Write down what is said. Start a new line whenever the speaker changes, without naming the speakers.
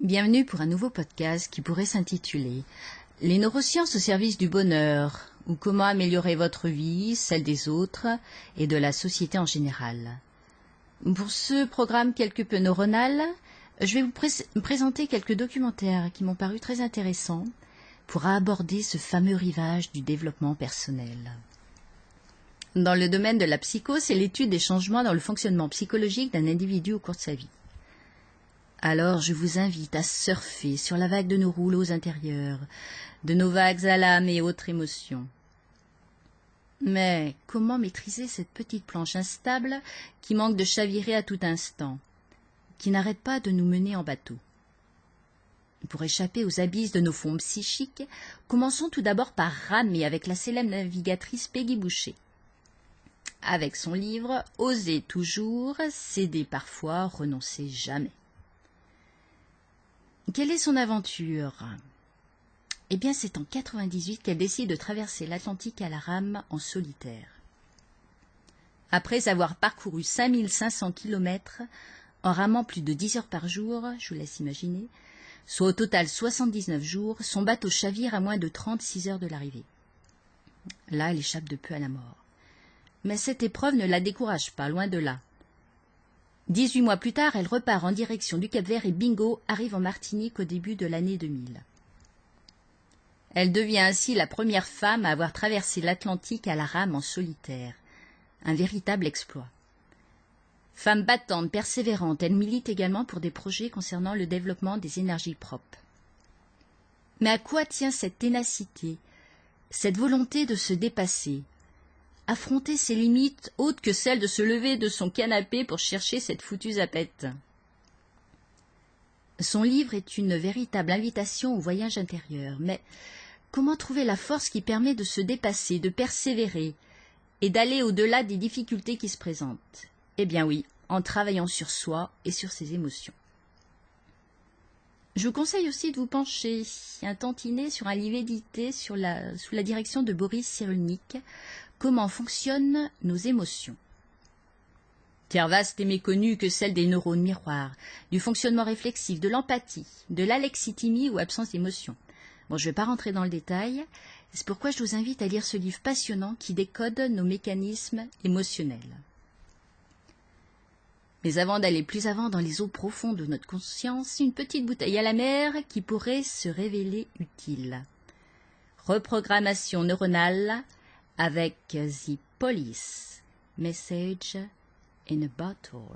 Bienvenue pour un nouveau podcast qui pourrait s'intituler « Les neurosciences au service du bonheur » ou « Comment améliorer votre vie, celle des autres et de la société en général ». Pour ce programme quelque peu neuronal, je vais vous présenter quelques documentaires qui m'ont paru très intéressants pour aborder ce fameux rivage du développement personnel. Dans le domaine de la psycho, c'est l'étude des changements dans le fonctionnement psychologique d'un individu au cours de sa vie. Alors je vous invite à surfer sur la vague de nos rouleaux intérieurs, de nos vagues à l'âme et autres émotions. Mais comment maîtriser cette petite planche instable qui manque de chavirer à tout instant, qui n'arrête pas de nous mener en bateau? Pour échapper aux abysses de nos fonds psychiques, commençons tout d'abord par ramer avec la célèbre navigatrice Peggy Boucher. Avec son livre « Oser toujours, céder parfois, renoncer jamais ». Quelle est son aventure? Eh bien, c'est en 98 qu'elle décide de traverser l'Atlantique à la rame en solitaire. Après avoir parcouru 5500 km en ramant plus de 10 heures par jour, je vous laisse imaginer, soit au total 79 jours, son bateau chavire à moins de 36 heures de l'arrivée. Là, elle échappe de peu à la mort. Mais cette épreuve ne la décourage pas, loin de là. 18 mois plus tard, elle repart en direction du Cap-Vert et bingo, arrive en Martinique au début de l'année 2000. Elle devient ainsi la première femme à avoir traversé l'Atlantique à la rame en solitaire. Un véritable exploit. Femme battante, persévérante, elle milite également pour des projets concernant le développement des énergies propres. Mais à quoi tient cette ténacité, cette volonté de se dépasser, affronter ses limites autres que celle de se lever de son canapé pour chercher cette foutue zapette? Son livre est une véritable invitation au voyage intérieur, mais comment trouver la force qui permet de se dépasser, de persévérer et d'aller au-delà des difficultés qui se présentent? Eh bien oui, en travaillant sur soi et sur ses émotions. Je vous conseille aussi de vous pencher un tantinet sur un livre édité sous la direction de Boris Cyrulnik, Comment fonctionnent nos émotions. Terre vaste et méconnue que celle des neurones miroirs, du fonctionnement réflexif, de l'empathie, de l'alexithymie ou absence d'émotion. Bon, je ne vais pas rentrer dans le détail, c'est pourquoi je vous invite à lire ce livre passionnant qui décode nos mécanismes émotionnels. Mais avant d'aller plus avant dans les eaux profondes de notre conscience, une petite bouteille à la mer qui pourrait se révéler utile. Reprogrammation neuronale avec The Police, Message in a Bottle.